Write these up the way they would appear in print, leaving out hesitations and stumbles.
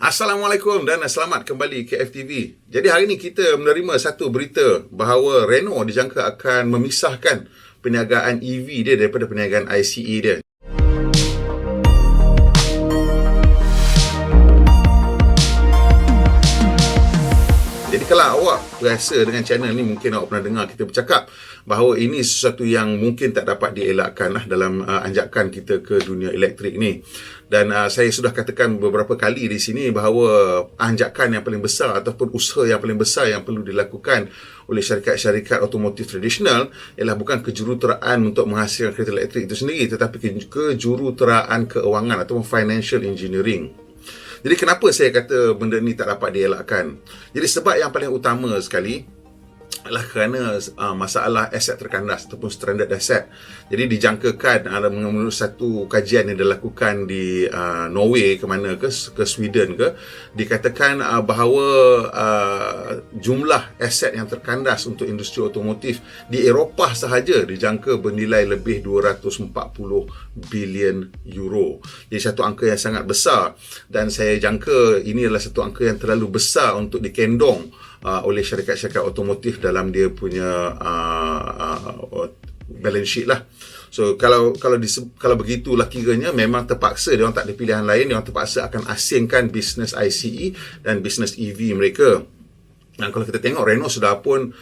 Assalamualaikum dan selamat kembali ke FTV. Jadi hari ini kita menerima satu berita bahawa Renault dijangka akan memisahkan perniagaan EV dia daripada perniagaan ICE dia. Jadi kalau awak biasa dengan channel ni, mungkin awak pernah dengar kita bercakap bahawa ini sesuatu yang mungkin tak dapat dielakkan dalam anjakan kita ke dunia elektrik ni. Dan saya sudah katakan beberapa kali di sini bahawa anjakan yang paling besar ataupun usaha yang paling besar yang perlu dilakukan oleh syarikat-syarikat otomotif tradisional ialah bukan kejuruteraan untuk menghasilkan kereta elektrik itu sendiri, tetapi kejuruteraan keuangan ataupun financial engineering. Jadi kenapa saya kata benda ni tak dapat dielakkan? Jadi sebab yang paling utama sekali adalah kerana masalah aset terkandas ataupun stranded asset. Jadi dijangkakan menurut satu kajian yang dilakukan di Norway ke mana ke Sweden ke, dikatakan bahawa jumlah aset yang terkandas untuk industri otomotif di Eropah sahaja dijangka bernilai lebih 240 bilion euro. Jadi satu angka yang sangat besar, dan saya jangka ini adalah satu angka yang terlalu besar untuk dikendong oleh syarikat-syarikat otomotif dalam dia punya balance sheet lah. So kalau begitulah kiranya memang terpaksa dia orang tak ada pilihan lain, dia orang terpaksa akan asingkan bisnes ICE dan bisnes EV mereka. Dan kalau kita tengok, Renault sudah pun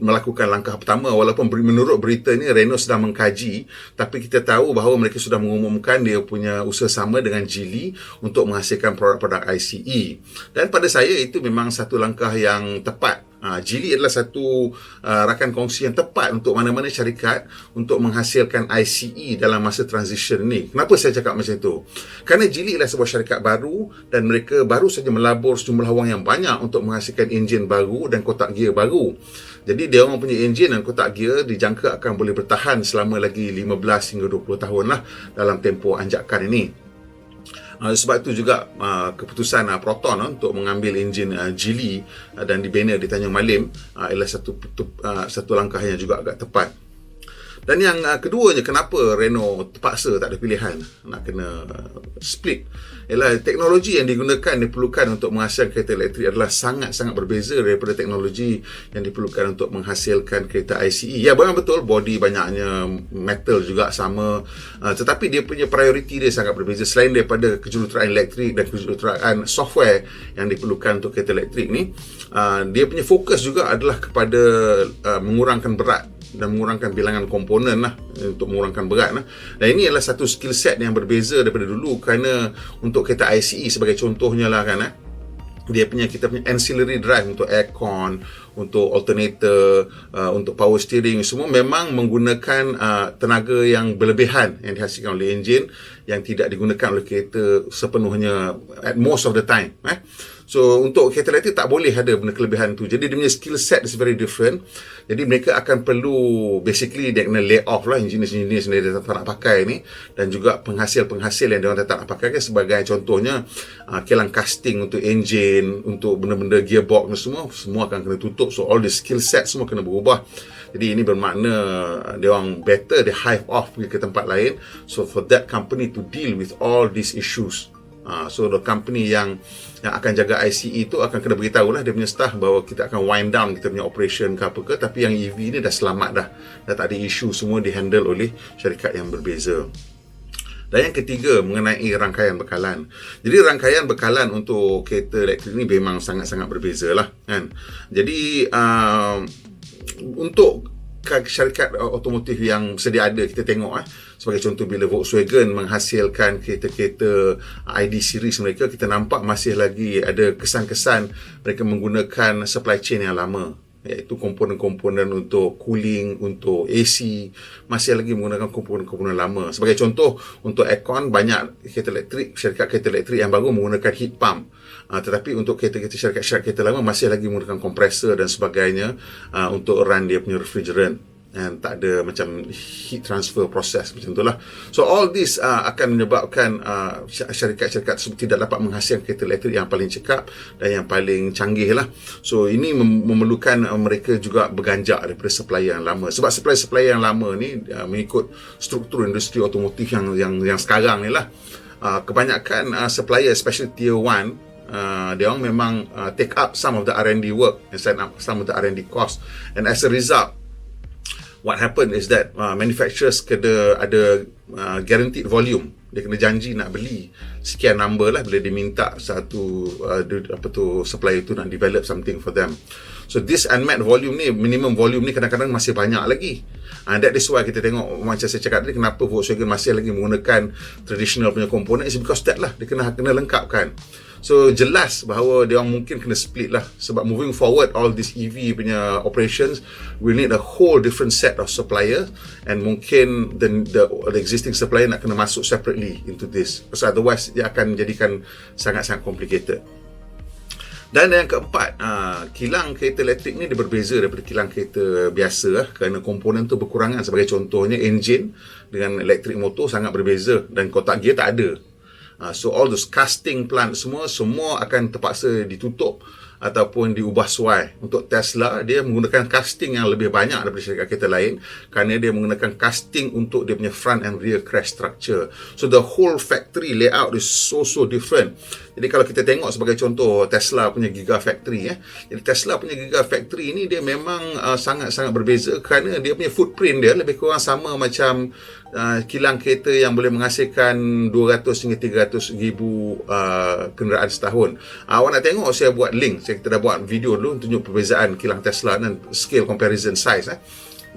melakukan langkah pertama, walaupun menurut berita ni Renault sedang mengkaji, tapi kita tahu bahawa mereka sudah mengumumkan dia punya usaha sama dengan Geely untuk menghasilkan produk-produk ICE. Dan pada saya itu memang satu langkah yang tepat. Geely adalah satu rakan kongsi yang tepat untuk mana-mana syarikat untuk menghasilkan ICE dalam masa transition ni. Kenapa saya cakap macam itu? Kerana Geely adalah sebuah syarikat baru dan mereka baru saja melabur sejumlah wang yang banyak untuk menghasilkan enjin baru dan kotak gear baru. Jadi dia orang punya enjin dan kotak gear dijangka akan boleh bertahan selama lagi 15 hingga 20 tahun lah dalam tempoh anjakan ini. Sebab itu juga keputusan Proton untuk mengambil enjin Geely dan dibina di Tanjung Malim ialah satu langkah yang juga agak tepat. Dan yang keduanya, kenapa Renault terpaksa tak ada pilihan nak kena split, ialah teknologi yang digunakan diperlukan untuk menghasilkan kereta elektrik adalah sangat-sangat berbeza daripada teknologi yang diperlukan untuk menghasilkan kereta ICE. Ya, memang betul body banyaknya, metal juga sama, tetapi dia punya prioriti dia sangat berbeza. Selain daripada kejuruteraan elektrik dan kejuruteraan software yang diperlukan untuk kereta elektrik ni, dia punya fokus juga adalah kepada mengurangkan berat dan mengurangkan bilangan komponen lah, untuk mengurangkan berat lah. Dan ini adalah satu skill set yang berbeza daripada dulu, kerana untuk kereta ICE sebagai contohnya lah kan, kita punya ancillary drive untuk aircon, untuk alternator, untuk power steering, semua memang menggunakan tenaga yang berlebihan yang dihasilkan oleh enjin yang tidak digunakan oleh kereta sepenuhnya at most of the time. So untuk kereta elektrik tak boleh ada benda kelebihan tu. Jadi dia punya skill set is very different. Jadi mereka akan perlu, basically dia kena lay off lah engineer-engineer sendiri dia tak nak pakai ni, dan juga penghasil-penghasil yang dia orang tak nak pakai, sebagai contohnya kilang casting untuk enjin, untuk benda-benda gearbox semua akan kena tutup. So all the skill set semua kena berubah. Jadi ini bermakna dia orang better dia hive off pergi ke tempat lain, so for that company to deal with all these issues. So the company yang akan jaga ICE itu akan kena beritahu lah dia punya staff bahawa kita akan wind down kita punya operation ke apa ke, tapi yang EV ni dah selamat dah tak ada isu, semua dihandle oleh syarikat yang berbeza. Dan yang ketiga, mengenai rangkaian bekalan. Jadi rangkaian bekalan untuk kereta elektrik ni memang sangat-sangat berbeza lah kan. Jadi untuk syarikat otomotif yang sedia ada, kita tengok sebagai contoh, bila Volkswagen menghasilkan kereta-kereta ID series mereka, kita nampak masih lagi ada kesan-kesan mereka menggunakan supply chain yang lama, iaitu komponen-komponen untuk cooling, untuk AC, masih lagi menggunakan komponen-komponen lama. Sebagai contoh, untuk aircon, banyak kereta elektrik, syarikat kereta elektrik yang baru menggunakan heat pump. Tetapi untuk kereta-kereta syarikat kereta lama masih lagi menggunakan kompresor dan sebagainya untuk run dia punya refrigerant. Dan tak ada macam heat transfer proses macam itulah. So all this akan menyebabkan syarikat-syarikat tersebut tidak dapat menghasilkan kereta elektrik yang paling cekap dan yang paling canggih lah. So ini memerlukan mereka juga berganjak daripada supplier yang lama. Sebab supplier yang lama ni mengikut struktur industri otomotif yang sekarang ni lah, kebanyakan supplier, especially tier 1, Dia orang memang take up some of the R&D work and sign up some of the R&D cost, and as a result what happened is that manufacturers kena ada guaranteed volume. Dia kena janji nak beli sekian number lah bila dia minta satu supplier tu nak develop something for them. So this unmet volume ni, minimum volume ni kadang-kadang masih banyak lagi. That is why kita tengok, macam saya cakap tadi, kenapa Volkswagen masih lagi menggunakan traditional punya komponen, is because that lah, dia kena lengkapkan. So jelas bahawa dia orang mungkin kena split lah, sebab moving forward all this EV punya operations we need a whole different set of supplier, and mungkin the existing supplier nak kena masuk separately into this, because otherwise dia akan menjadikan sangat-sangat complicated. Dan yang keempat, kilang kereta elektrik ni dia berbeza daripada kilang kereta biasa kerana komponen tu berkurangan. Sebagai contohnya, enjin dengan elektrik motor sangat berbeza dan kotak gear tak ada. So all those casting plant semua akan terpaksa ditutup ataupun diubah suai. Untuk Tesla, dia menggunakan casting yang lebih banyak daripada syarikat kereta lain kerana dia menggunakan casting untuk dia punya front and rear crash structure. So the whole factory layout is so different. Jadi kalau kita tengok sebagai contoh Tesla punya Gigafactory, jadi Tesla punya Gigafactory ni dia memang sangat-sangat berbeza kerana dia punya footprint dia lebih kurang sama macam kilang kereta yang boleh menghasilkan 200 hingga 300 ribu kenderaan setahun. Awak nak tengok, saya buat link, kita dah buat video dulu tunjuk perbezaan kilang Tesla dan scale comparison size.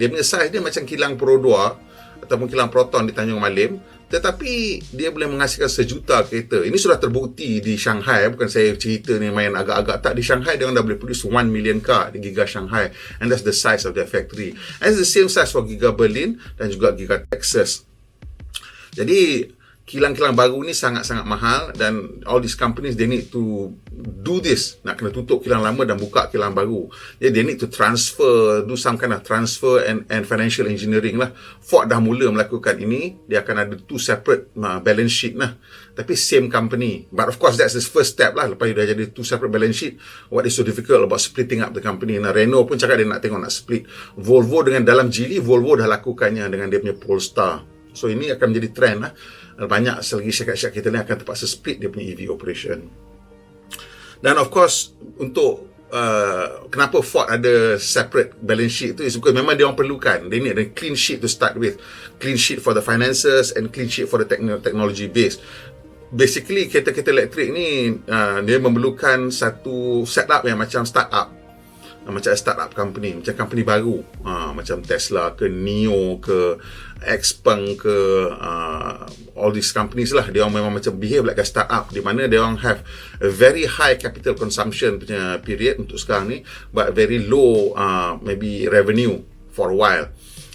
Dia punya size dia macam kilang Pro 2 ataupun kilang Proton di Tanjung Malim, tetapi dia boleh menghasilkan 1 juta kereta. Ini sudah terbukti di Shanghai, bukan saya cerita ni main agak-agak tak. Di Shanghai dia orang dah boleh produce 1 million car di Giga Shanghai, and that's the size of their factory. And it's the same size for Giga Berlin dan juga Giga Texas. Jadi kilang-kilang baru ni sangat-sangat mahal, dan all these companies they need to do this, nak kena tutup kilang lama dan buka kilang baru. Jadi they need to transfer, do some kind of transfer and financial engineering lah. Ford dah mula melakukan ini, dia akan ada 2 separate balance sheet lah, tapi same company. But of course that's the first step lah. Lepas dah jadi 2 separate balance sheet, what is so difficult about splitting up the company? Renault pun cakap dia nak tengok nak split. Volvo dengan dalam Geely, Volvo dah lakukannya dengan dia punya Polestar. So ini akan menjadi trend lah. Banyak selagi syarikat-syarikat kita ni akan terpaksa split dia punya EV operation. Dan of course, untuk kenapa Ford ada separate balance sheet tu is because memang dia orang perlukan. They need a clean sheet to start with. Clean sheet for the finances and clean sheet for the technology base. Basically, kereta-kereta elektrik ni dia memerlukan satu setup yang macam startup. Macam startup company, macam company baru, macam Tesla ke Nio ke Xpeng ke all these companies lah. Dia orang memang macam behave like a startup, di mana dia orang have a very high capital consumption punya period untuk sekarang ni, but very low maybe revenue for a while,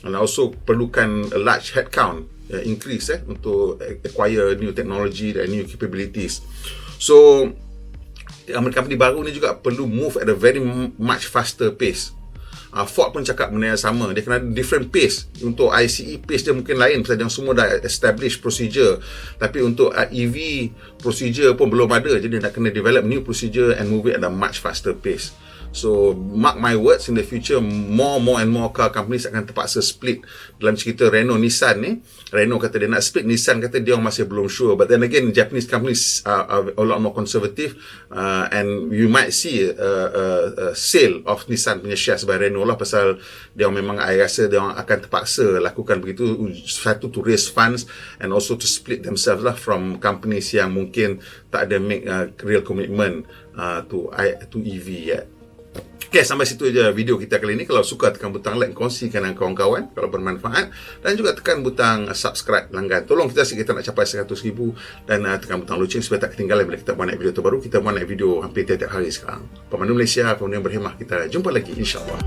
and also perlukan a large headcount increase untuk acquire new technology and new capabilities. So company baru ni juga perlu move at a very much faster pace. Ford pun cakap benda yang sama. Dia kena ada different pace. Untuk ICE pace dia mungkin lain, pasal dia semua dah establish procedure. Tapi untuk EV procedure pun belum ada. Jadi nak kena develop new procedure and move it at a much faster pace. So mark my words, in the future more and more car companies akan terpaksa split. Dalam cerita Renault Nissan ni, Renault kata dia nak split, Nissan kata dia orang masih belum sure. But then again, Japanese companies are a lot more conservative, and you might see a sale of Nissan punya shares by Renault lah, pasal dia orang memang, I rasa dia orang akan terpaksa lakukan begitu, satu to raise funds and also to split themselves lah from companies yang mungkin tak ada make real commitment to EV yet. Okay, sampai situ je video kita kali ini. Kalau suka, tekan butang like, kongsikan dengan kawan-kawan kalau bermanfaat, dan juga tekan butang subscribe langgan. Tolong kita sikit, kita nak capai 100,000, dan tekan butang loceng supaya tak ketinggalan bila kita buat naik video terbaru. Kita buat naik video hampir tiap-tiap hari sekarang. Pemandu Malaysia, pemandu yang berhemah, kita jumpa lagi insya-Allah.